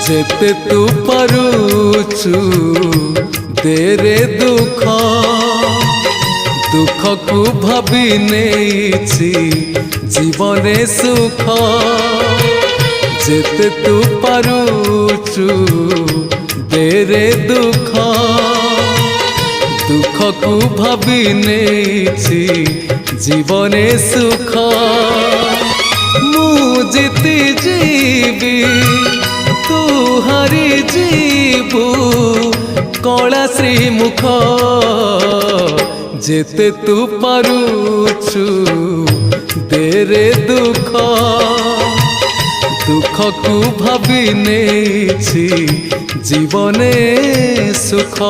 जेते तू पारुचु देरे दुख दुख को भाभी नेछि जीवने सुख जेते तू पारुचु देरे दुख दुख को भाभी नेछि जीवने सुख मु जीती जीवी तू हारी जीवु कला श्रीमुख जेते तू पारुचु देरे दुख दुख को भाभी नेछि जीवने सुख।